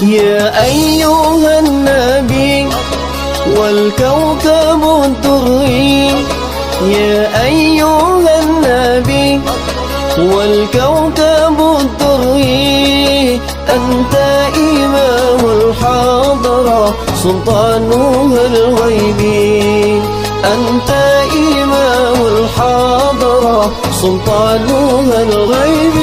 يا أيها النبي والكوكب الدري، يا أيها النبي والكوكب الدري، أنت إمام الحضرة سلطانها الغيبي، أنت إمام الحضرة سلطانها الغيبي.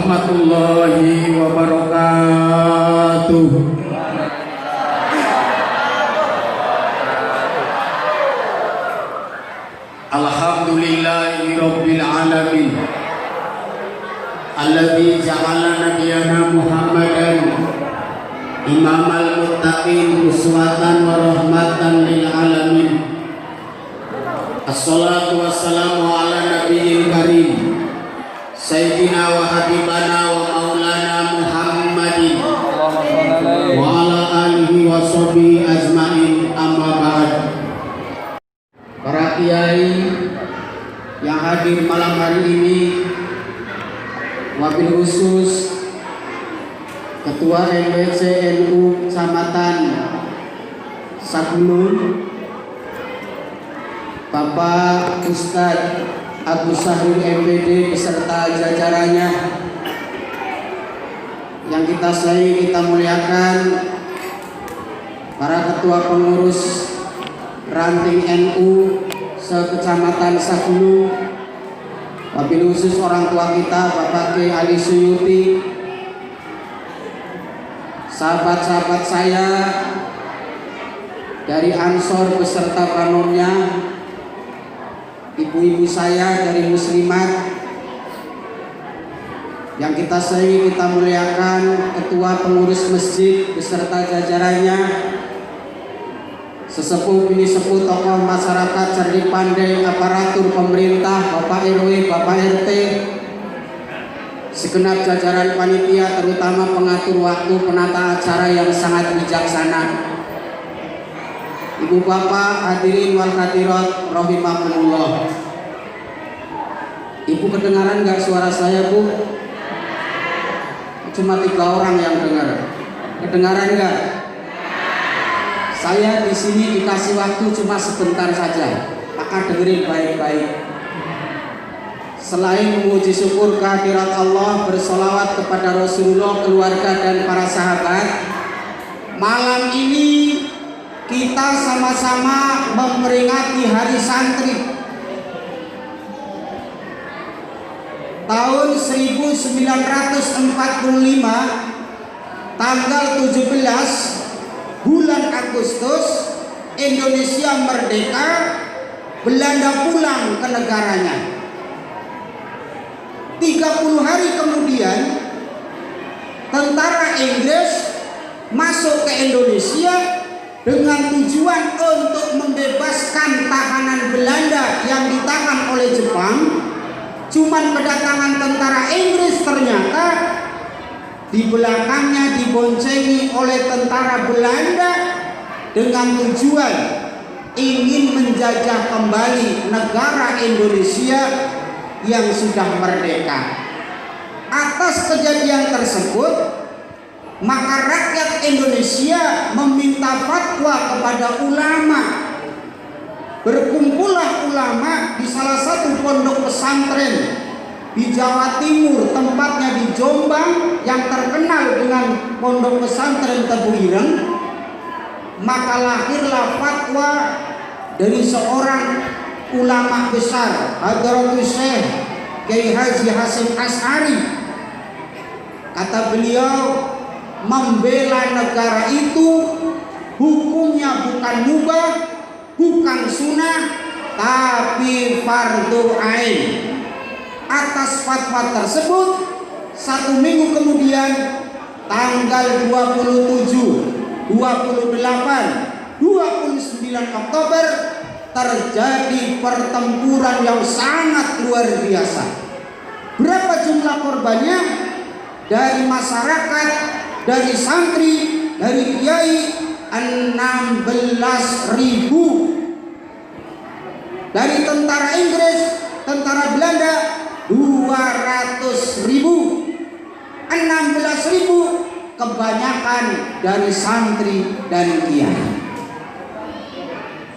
warahmatullahi wabarakatuh. Alhamdulillahi rabbil alamin, alladzi ja'ala nabiyana Muhammadan imamal muttaqin uswatan wa rahmatan lil alamin. Assalatu wassalamu ala nabiyil karim sayyidina wa habibana wa maulana Muhammadin wa ala alihi wa sahbihi ajmain, amma ba'd. Para kiai yang hadir malam hari ini, wabil khusus Ketua MBC NU Kecamatan Sabulun, Bapak Ustadz Agus Sahir MPD beserta jajarannya yang kita sayangi, kita muliakan, para ketua pengurus ranting NU se-Kecamatan Sabulun, wabil khusus orang tua kita Bapak Kiai Ali Suyuti, sahabat-sahabat saya dari Ansor beserta pranomnya, ibu-ibu saya dari Muslimat yang kita sayangi, kita muliakan, ketua pengurus masjid beserta jajarannya, sesepuh bini sepuh, tokoh masyarakat, cerdik pandai, aparatur pemerintah, Bapak RW, Bapak RT, segenap jajaran panitia, terutama pengatur waktu, penata acara yang sangat bijaksana, ibu bapak hadirin wal hadirat rahimakumullah. Ibu kedengaran nggak suara saya, Bu? Cuma 3 orang yang dengar. Kedengaran nggak? Saya di sini dikasih waktu cuma sebentar saja, maka dengerin baik-baik. Selain memuji syukur kehadirat Allah, bersolawat kepada Rasulullah, keluarga dan para sahabat, malam ini kita sama-sama memperingati Hari Santri tahun 1945, tanggal 17 bulan Agustus, Indonesia merdeka, Belanda pulang ke negaranya. 30 hari kemudian tentara Inggris masuk ke Indonesia dengan tujuan untuk membebaskan tahanan Belanda yang ditahan oleh Jepang. Cuman kedatangan tentara Inggris ternyata di belakangnya diboncengi oleh tentara Belanda dengan tujuan ingin menjajah kembali negara Indonesia yang sudah merdeka. Atas kejadian tersebut, maka rakyat Indonesia meminta fatwa kepada ulama. Berkumpullah ulama di salah satu pondok pesantren di Jawa Timur, tempatnya di Jombang, yang terkenal dengan pondok pesantren Tebu Ireng. Maka lahirlah fatwa dari seorang ulama besar, Hadratus Syekh Kiai Haji Hasyim Asy'ari. Kata beliau, membela negara itu hukumnya bukan mubah, bukan sunnah, tapi fardu ain. Atas fatwa tersebut, 1 minggu kemudian, tanggal 27, 28, 29 Oktober, terjadi pertempuran yang sangat luar biasa. Berapa jumlah korbannya? Dari masyarakat, dari santri, dari kiai, 16.000. Dari tentara Inggris, tentara Belanda, 200.000. 16.000 kebanyakan dari santri dan kiai.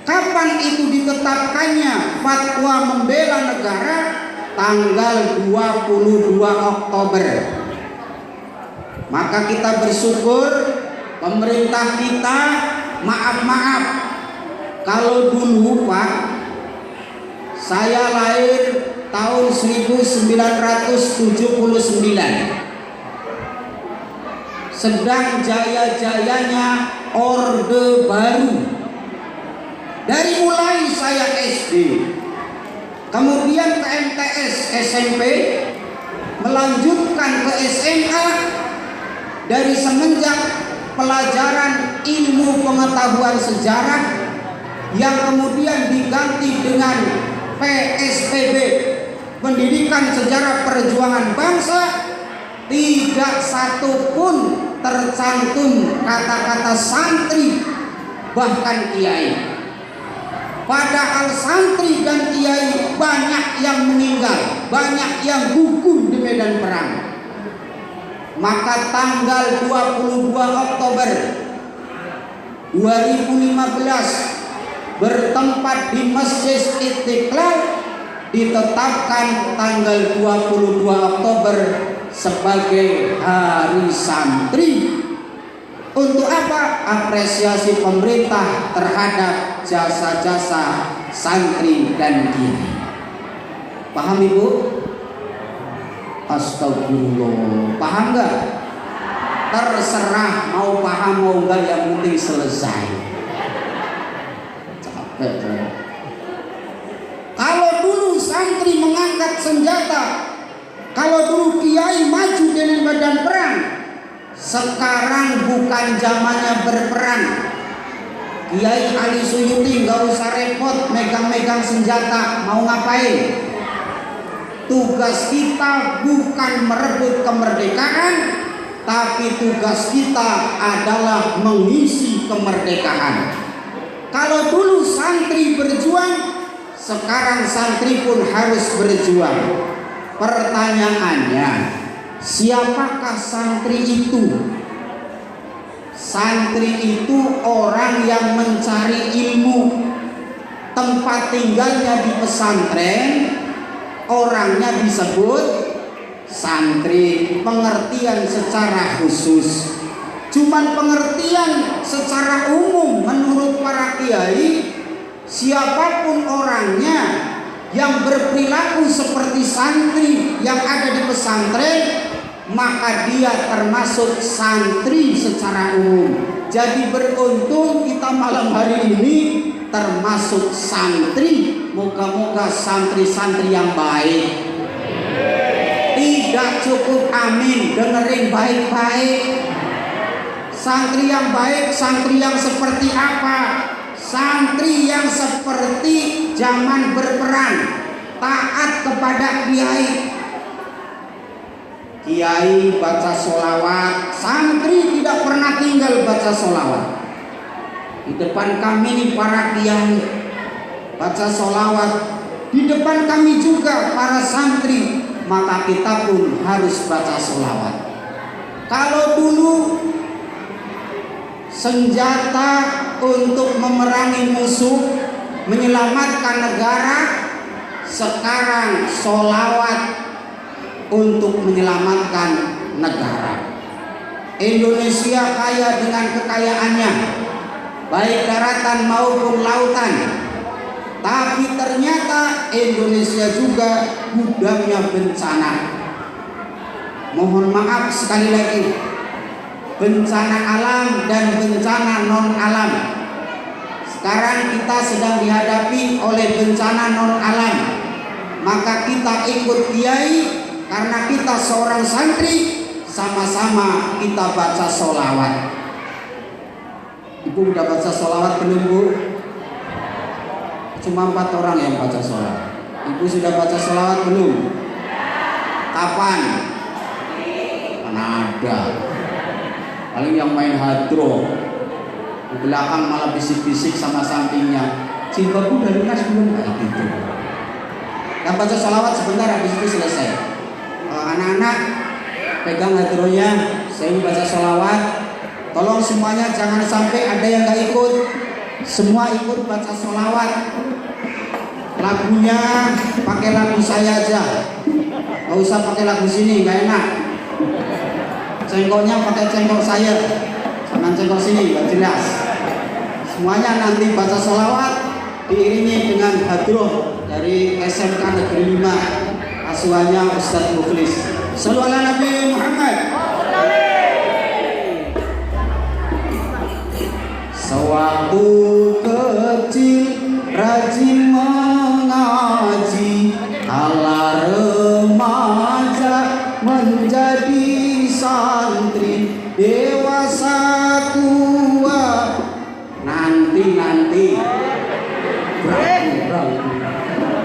Kapan itu ditetapkannya fatwa membela negara? Tanggal 22 Oktober. Maka kita bersyukur pemerintah kita, maaf kalau dulu Pak, saya lahir tahun 1979. sedang jaya-jayanya Orde Baru. Dari mulai saya SD, kemudian ke MTS SMP, melanjutkan ke SMA, dari semenjak pelajaran ilmu pengetahuan sejarah yang kemudian diganti dengan PSPB, Pendidikan Sejarah Perjuangan Bangsa, tidak satu pun tercantum kata-kata santri bahkan kiai. Padahal santri dan kiai banyak yang meninggal, banyak yang gugur di medan perang. Maka tanggal 22 Oktober 2015 bertempat di Masjid Istiqlal ditetapkan tanggal 22 Oktober sebagai Hari Santri. Untuk apa? Apresiasi pemerintah terhadap jasa-jasa santri dan kiai. Paham Ibu? Astagfirullah. Paham nggak? Terserah mau paham mau enggak, yang penting selesai. Capek saya. Kalau dulu santri mengangkat senjata, kalau dulu kiai maju dengan medan perang, sekarang bukan zamannya berperang. Kiai Ali Suyuti nggak usah repot megang-megang senjata, mau ngapain? Tugas kita bukan merebut kemerdekaan, tapi tugas kita adalah mengisi kemerdekaan. Kalau dulu santri berjuang, sekarang santri pun harus berjuang. Pertanyaannya, siapakah santri itu? Santri itu orang yang mencari ilmu, tempat tinggalnya di pesantren, orangnya disebut santri. Pengertian secara khusus, cuman pengertian secara umum menurut para kiai, siapapun orangnya yang berperilaku seperti santri yang ada di pesantren, maka dia termasuk santri secara umum. Jadi beruntung kita malam hari ini termasuk santri. Moga-moga santri-santri yang baik. Tidak cukup amin, dengerin baik-baik. Santri yang baik, santri yang seperti apa? Santri yang seperti zaman berperang, taat kepada kiai. Kiai baca sholawat, santri tidak pernah tinggal baca sholawat. Di depan kami nih para kiai baca sholawat, di depan kami juga para santri, maka kita pun harus baca sholawat. Kalau dulu senjata untuk memerangi musuh, menyelamatkan negara, sekarang sholawat untuk menyelamatkan negara. Indonesia kaya dengan kekayaannya, baik daratan maupun lautan. Tapi ternyata Indonesia juga gudangnya bencana. Mohon maaf sekali lagi, bencana alam dan bencana non alam. Sekarang kita sedang dihadapi oleh bencana non alam. Maka kita ikut kiai, karena kita seorang santri, sama-sama kita baca sholawat. Ibu udah baca sholawat belum, Bu? Cuma 4 orang yang baca sholawat. Ibu sudah baca sholawat belum? Kapan? Mana ada. Paling yang main hadro, di belakang malah bisik-bisik sama sampingnya. Jilbabku udah lunas belum? Kayak gitu. Yang baca sholawat sebentar, habis itu selesai. Anak-anak pegang hadronya, saya mau baca sholawat. Tolong semuanya jangan sampai ada yang gak ikut. Semua ikut baca sholawat. Lagunya pakai lagu saya aja, gak usah pakai lagu sini, gak enak. Cengkoknya pakai cengkok saya, jangan cengkok sini, gak jelas. Semuanya nanti baca sholawat diiringi dengan hadroh dari SMK Negeri 5 asuhannya Ustadz Mukhlis. Sallu ala Nabi Muhammad. Sewaktu kecil rajin mengaji, kala remaja menjadi santri, dewasa tua nanti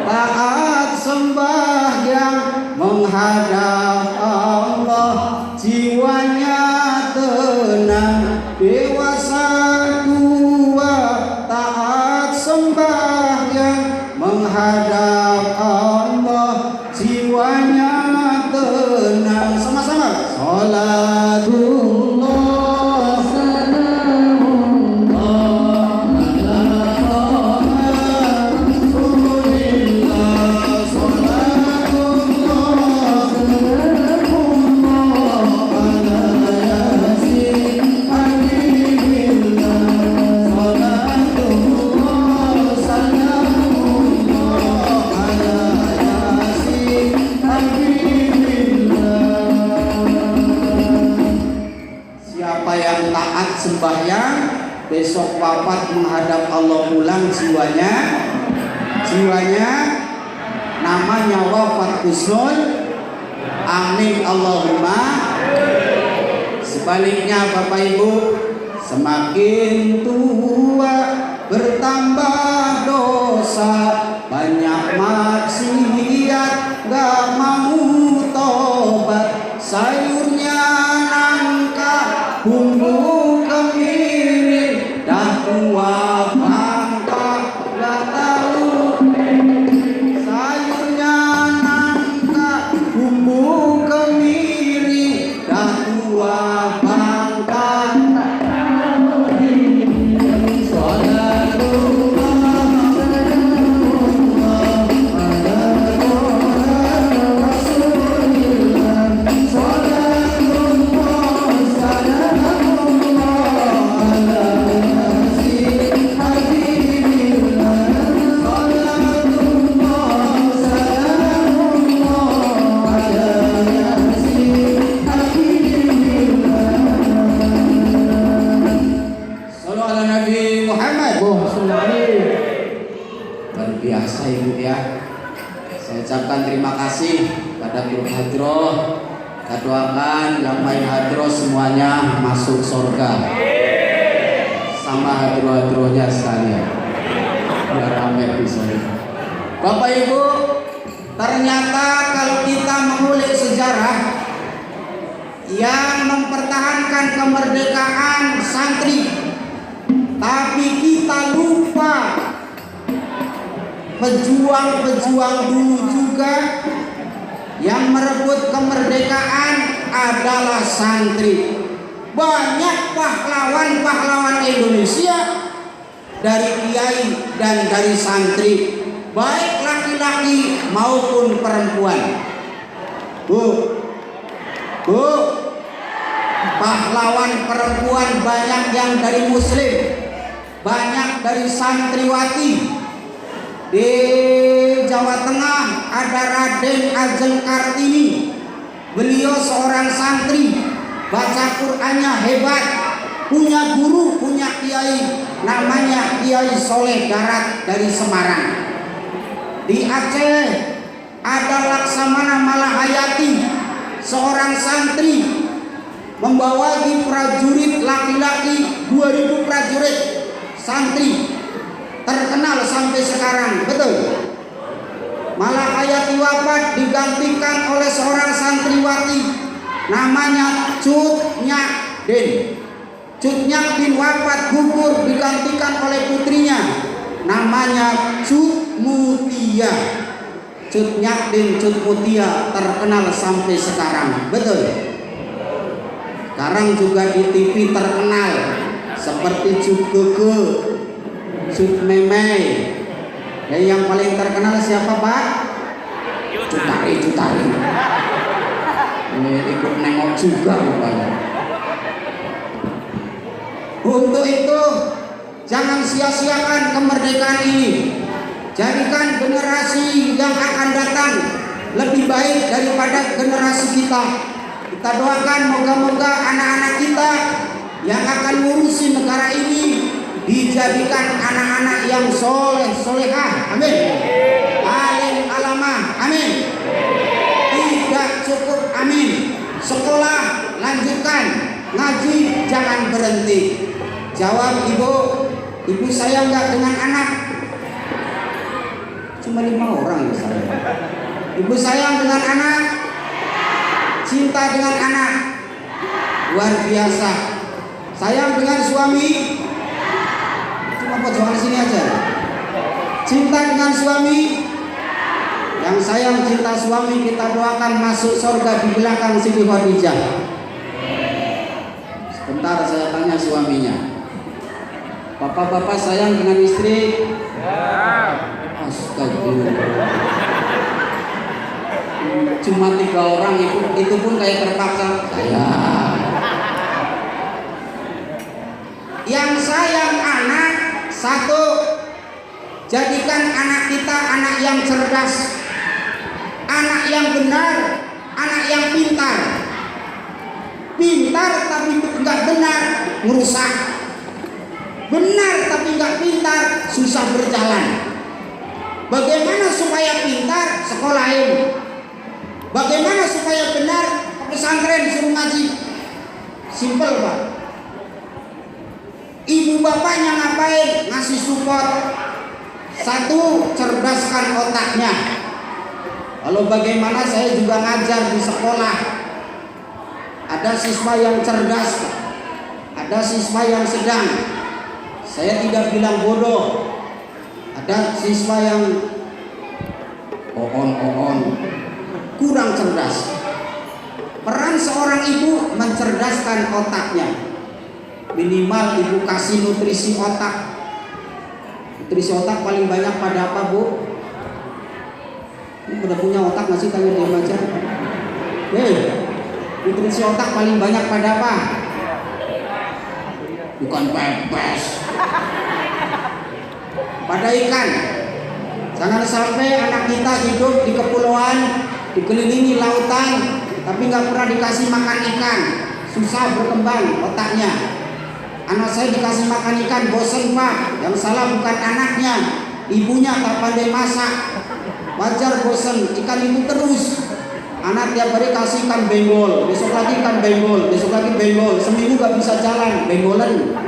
taat sembahyang menghadap Allah, jiwanya tenang, dewasa tua taat sembahyang menghadap Allah, jiwanya tenang. Sama-sama salatullah salamullah ala rasulillah, salatullah salamullah ala yasin habibillah, salatullah salamullah ala yasin habibillah. Siapa yang taat sembahyang, besok wafat menghadap Allah pulang jiwanya namanya wafat husnul. Amin Allahumma. Sebaliknya Bapak Ibu, semakin tua bertambah dosa, banyak maksiat gak mau tobat, sayurnya nangka bumbu kemiri, dah tua bangka gak tahu, sayurnya nangka bumbu kemiri, dah tua bangka. Luar biasa Ibu ya. Saya ucapkan terima kasih pada guru hadroh. Kita doakan yang main hadroh semuanya masuk surga sama hadroh-hadrohnya sekalian, biar rame di surga. Bapak Ibu, ternyata kalau kita mengulik sejarah yang mempertahankan kemerdekaan santri, tapi kita lupa pejuang-pejuang dulu juga yang merebut kemerdekaan adalah santri. Banyak pahlawan-pahlawan Indonesia dari kiai dan dari santri, baik laki-laki maupun perempuan. Bu, pahlawan perempuan banyak yang dari muslim, banyak dari santriwati. Di Jawa Tengah ada Raden Ajeng Kartini. Beliau seorang santri, baca Qur'annya hebat, punya guru, punya kiai, namanya Kiai Soleh Darat dari Semarang. Di Aceh ada Laksamana Malahayati, seorang santri, membawa prajurit laki-laki 2000 prajurit santri, terkenal sampai sekarang. Betul. Malahayati wafat digantikan oleh seorang santriwati namanya Cut Nyakdin. Cut Nyakdin wafat gugur digantikan oleh putrinya namanya Cut Mutia. Cut Nyakdin, Cut Mutia terkenal sampai sekarang. Betul. Sekarang juga di TV terkenal seperti Cut Gege, Cut Memei. Dan yang paling terkenal siapa Pak? Cutari. Ini ikut nengok juga rupanya. Untuk itu jangan sia-siakan kemerdekaan ini. Jadikan generasi yang akan datang lebih baik daripada generasi kita. Kita doakan moga-moga anak-anak kita yang akan ngurusi negara ini dijadikan anak-anak yang soleh solehah, amin. Alim alamah, amin. Tidak cukup, amin. Sekolah lanjutkan, ngaji jangan berhenti. Jawab ibu, ibu sayang nggak dengan anak? Cuma 5 orang ya saya. Ibu sayang dengan anak? Cinta dengan anak? Luar biasa. Sayang dengan suami? Cuma pojokan sini aja. Cinta dengan suami? Yang sayang cinta suami kita doakan masuk surga di belakang Siti Khadijah. Sebentar saya tanya suaminya. Bapak-bapak sayang dengan istri? Astagfirullah. Cuma 3 orang itu pun kayak terpaksa. Sayang. Yang sayang anak, 1, jadikan anak kita anak yang cerdas, anak yang benar, anak yang pintar. Pintar tapi nggak benar, merusak. Benar tapi nggak pintar, susah berjalan. Bagaimana supaya pintar? Sekolahin. Bagaimana supaya benar? Pesantren, suruh ngaji. Simpel Pak. Ibu bapaknya ngapain? Ngasih support. 1, cerdaskan otaknya. Lalu bagaimana saya juga ngajar di sekolah. Ada siswa yang cerdas, ada siswa yang sedang. Saya tidak bilang bodoh. Ada siswa yang kurang cerdas. Peran seorang ibu mencerdaskan otaknya. Minimal ibu kasih nutrisi otak. Nutrisi otak paling banyak pada apa, Bu? Ini udah punya otak nggak sih? Tanya dia aja. Nutrisi otak paling banyak pada apa? Bukan pepes. Pada ikan. Jangan sampai anak kita hidup di kepulauan, dikelilingi lautan, tapi nggak pernah dikasih makan ikan. Susah berkembang otaknya. Anak saya dikasih makan ikan, bosan Pak. Yang salah bukan anaknya, ibunya tak pandai masak. Wajar bosan, ikan itu terus. Anak tiap hari kasih ikan benggol, besok lagi ikan benggol, besok lagi benggol. Seminggu gak bisa jalan, benggolan.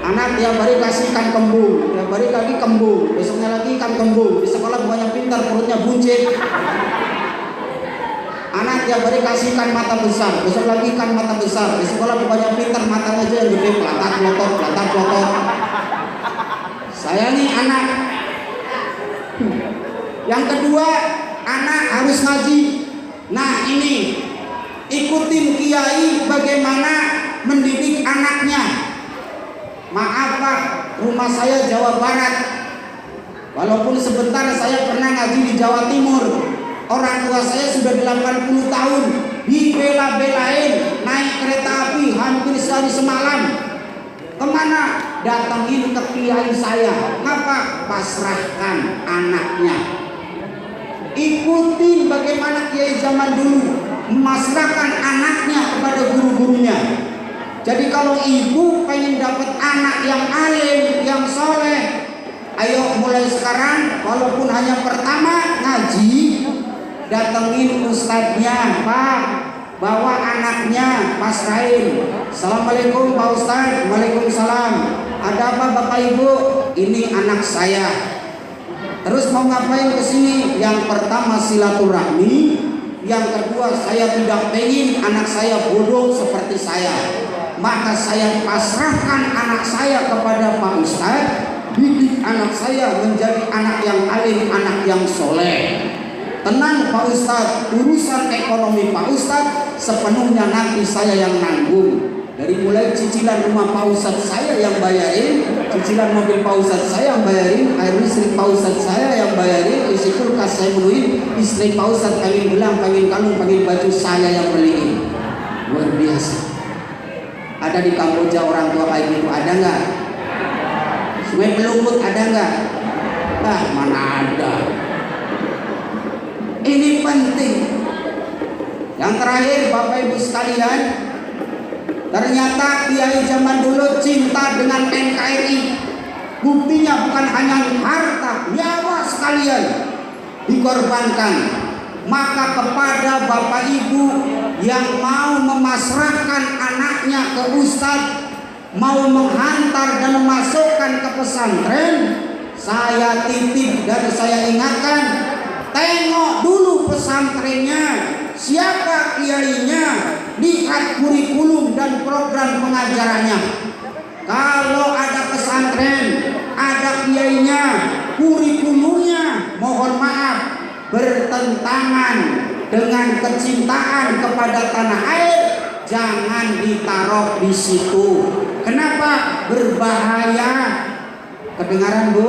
Anak tiap hari kasih ikan kembung, tiap hari lagi kembung, besoknya lagi ikan kembung. Di sekolah bukannya pintar, perutnya buncit. Anak tiap hari kasih ikan mata besar, besok lagi ikan mata besar. Di sekolah bukannya pintar, matanya aja yang gede, pelatak pelotot. Sayangi anak. Yang kedua, anak harus ngaji. Nah ini, ikutin kiai bagaimana mendidik anaknya. Maaf Pak, rumah saya Jawa Barat. Walaupun sebentar saya pernah ngaji di Jawa Timur. Orang tua saya sudah 80 tahun, dibela-belain naik kereta api hampir sehari semalam. Kemana? Datangin ke kiai saya. Ngapa? Pasrahkan anaknya. Ikutin bagaimana kiai zaman dulu memasrahkan anaknya kepada guru-gurunya. Jadi kalau ibu pengen dapat anak yang alim, yang soleh, ayo mulai sekarang, walaupun hanya pertama ngaji, datengin ustadznya, Pak, bawa anaknya, pasrahin. Assalamualaikum Pak Ustadz. Waalaikumsalam. Ada apa Bapak Ibu? Ini anak saya. Terus mau ngapain ke sini? Yang pertama silaturahmi, yang kedua saya tidak pengen anak saya bodoh seperti saya. Maka saya pasrahkan anak saya kepada Pak Ustadz, didik anak saya menjadi anak yang alim, anak yang soleh. Tenang Pak Ustadz, urusan ekonomi Pak Ustadz sepenuhnya nanti saya yang nanggung. Dari mulai cicilan rumah Pak Ustadz saya yang bayarin, cicilan mobil Pak Ustadz saya yang bayarin, air listrik Pak Ustadz saya yang bayarin, isi kulkas saya penuhin, istri Pak Ustadz pengen gelang, pengen kalung, pengen baju saya yang beliin. Luar biasa. Ada di Kamboja orang tua kayak gitu, ada nggak? Sungai Pelungkut ada nggak? Ah, mana ada. Ini penting. Yang terakhir Bapak Ibu sekalian, Ternyata kiai zaman dulu cinta dengan NKRI. Buktinya bukan hanya harta, nyawa sekalian dikorbankan. Maka kepada bapak ibu yang mau memasrahkan anaknya ke ustadz, mau menghantar dan memasukkan ke pesantren, saya titip dan saya ingatkan, tengok dulu pesantrennya, siapa kiainya, lihat kurikulum dan program pengajarannya. Kalau ada pesantren, ada kiainya, kurikulumnya mohon maaf bertentangan dengan kecintaan kepada tanah air, jangan ditaruh di situ. Kenapa? Berbahaya. Kedengaran Bu?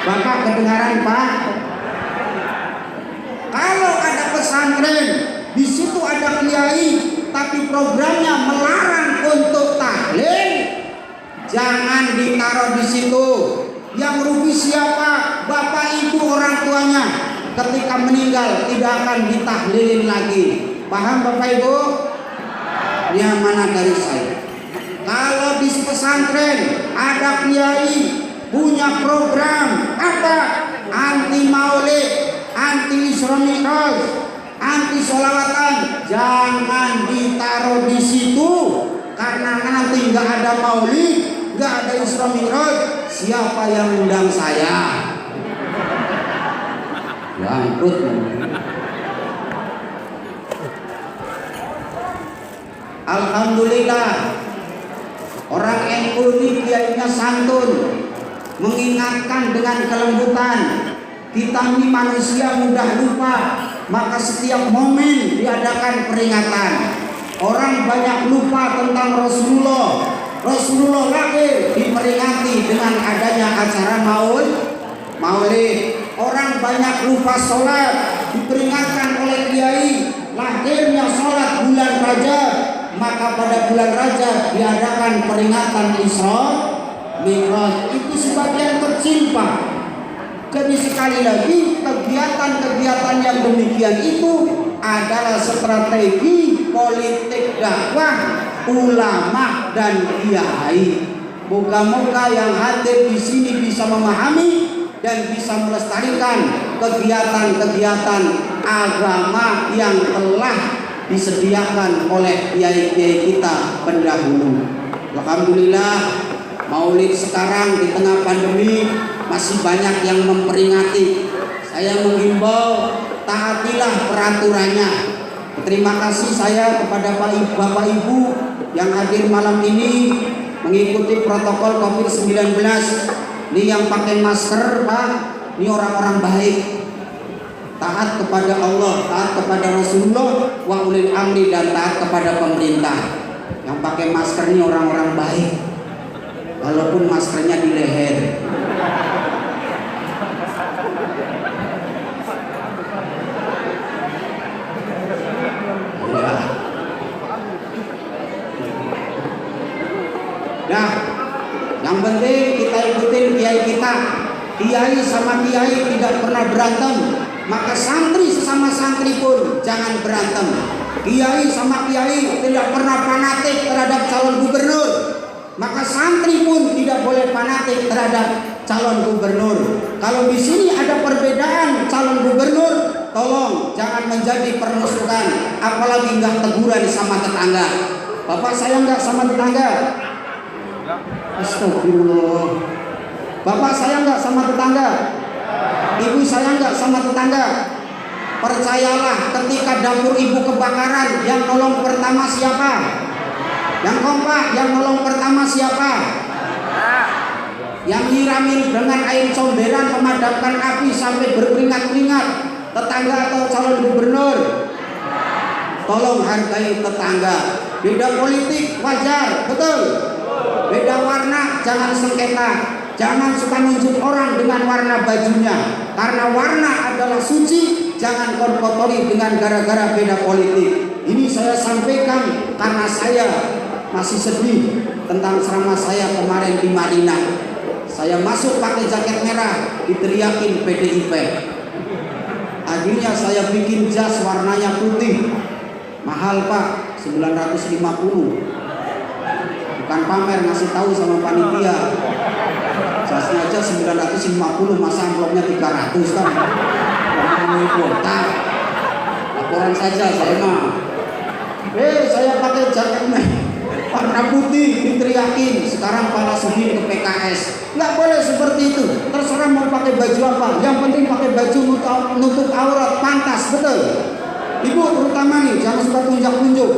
Bapak kedengaran Pak? Kalau ada pesantren, di situ ada kiai, tapi programnya melarang untuk tahlil, jangan ditaruh di situ. Yang rugi siapa? Bapak ibu orang tuanya. Ketika meninggal tidak akan ditahlilin lagi. Paham Bapak Ibu? Yang mana dari saya? Kalau di pesantren ada kiai punya program apa? Anti maulid, anti Isra Mi'raj, anti sholawatan, jangan ditaruh di situ, karena nanti nggak ada maulid, nggak ada Isra Mi'raj. Siapa yang undang saya? Bangkrut. Alhamdulillah, orang NU ini kiainya santun, mengingatkan dengan kelembutan. Kita ini manusia mudah lupa, maka setiap momen diadakan peringatan. Orang banyak lupa tentang Rasulullah. Rasulullah lahir diperingati dengan adanya acara maulid. Orang banyak lupa sholat, diperingatkan oleh kiai lahirnya sholat bulan Rajab. Maka pada bulan Rajab diadakan peringatan Isra Mi'raj. Itu sebagian kecil Pak. Jadi sekali lagi, kegiatan-kegiatan yang demikian itu adalah strategi politik dakwah ulama dan kiai. Moga-moga yang hadir di sini bisa memahami dan bisa melestarikan kegiatan-kegiatan agama yang telah disediakan oleh kiai-kiai kita pendahulu. Alhamdulillah, maulid sekarang di tengah pandemi masih banyak yang memperingati. Saya menghimbau, taatilah peraturannya. Terima kasih saya kepada Bapak Ibu yang hadir malam ini mengikuti protokol COVID-19. Ini yang pakai masker Pak, ini orang-orang baik, taat kepada Allah, taat kepada Rasulullah, wa ulil amri, dan taat kepada pemerintah. Yang pakai masker ini orang-orang baik, walaupun maskernya di leher. Ya. Nah, yang penting kita ikutin kiai kita. Kiai sama kiai tidak pernah berantem, maka santri sesama santri pun jangan berantem. Kiai sama kiai tidak pernah fanatik terhadap calon gubernur, maka santri pun tidak boleh fanatik terhadap calon gubernur. Kalau di sini ada perbedaan calon gubernur, tolong jangan menjadi permusuhan, apalagi nggak teguran sama tetangga. Bapak saya nggak sama tetangga. Astagfirullah. Bapak saya nggak sama tetangga. Ibu saya nggak sama tetangga. Percayalah, ketika dapur ibu kebakaran, yang nolong pertama siapa? Yang kompak, yang nolong pertama siapa? Yang nyiramin dengan air comberan memadamkan api sampai berkeringat-keringat, tetangga atau calon gubernur? Tolong hargai tetangga. Beda politik wajar, betul. Beda warna jangan sengketa. Jangan suka nunjuk orang dengan warna bajunya, karena warna adalah suci. Jangan kotori dengan gara-gara beda politik. Ini saya sampaikan karena saya masih sedih tentang ceramah saya kemarin di Madinah. Saya masuk pakai jaket merah, diteriakin PDIP. Akhirnya saya bikin jas warnanya putih. Mahal Pak, 950. Bukan pamer, ngasih tahu sama panitia. Saya sengaja 950, masa amplopnya 300 kan. Memenuhi kuota. Laporan saja saya mah. Saya pakai jaket warna putih, diteriakin. Sekarang Pak Nasruddin ke PKS. Nggak boleh seperti itu. Terserah mau pakai baju apa. Yang penting pakai baju nutup aurat, pantas, betul. Ibu terutama nih, jangan suka tunjuk-tunjuk.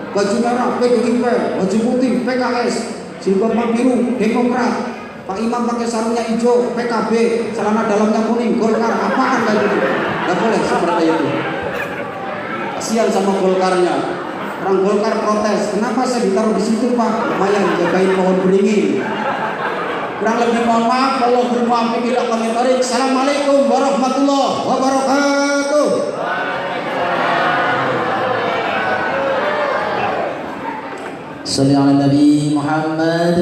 Baju merah PDIP, baju putih PKS, jilbab biru Demokrat. Pak Imam pakai sarungnya hijau PKB, celana dalamnya kuning Golkar. Apaan kayak gitu? Nggak boleh seperti itu. Kasihan sama Golkarnya. Orang Golkar protes, kenapa saya ditaruh di situ Pak? Lumayan jagain pohon beringin. Kurang lebih mohon maaf, kalau bermuafiq ila kami tarik. Assalamualaikum warahmatullahi wabarakatuh. Salli ala Nabi Muhammad.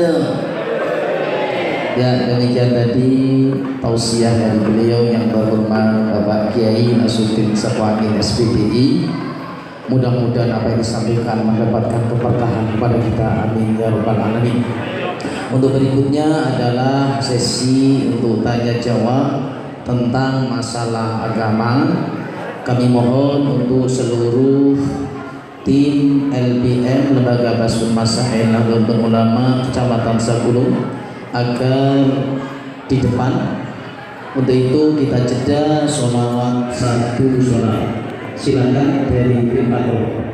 Ya, demikian tadi tausiah dari beliau yang berhormat Bapak Kiai Nasruddin Safwani SPDI. Mudah-mudahan apa yang disampaikan mendapatkan keberkahan kepada kita, amin ya rabbal alamin. Untuk berikutnya adalah sesi untuk tanya jawab tentang masalah agama. Kami mohon untuk seluruh tim LBM Lembaga Basul Masail Nahdlatul Ulama Kecamatan Sagulung agar di depan. Untuk itu kita jeda sholawat 1 sholawat. Silakan dari tim patrol.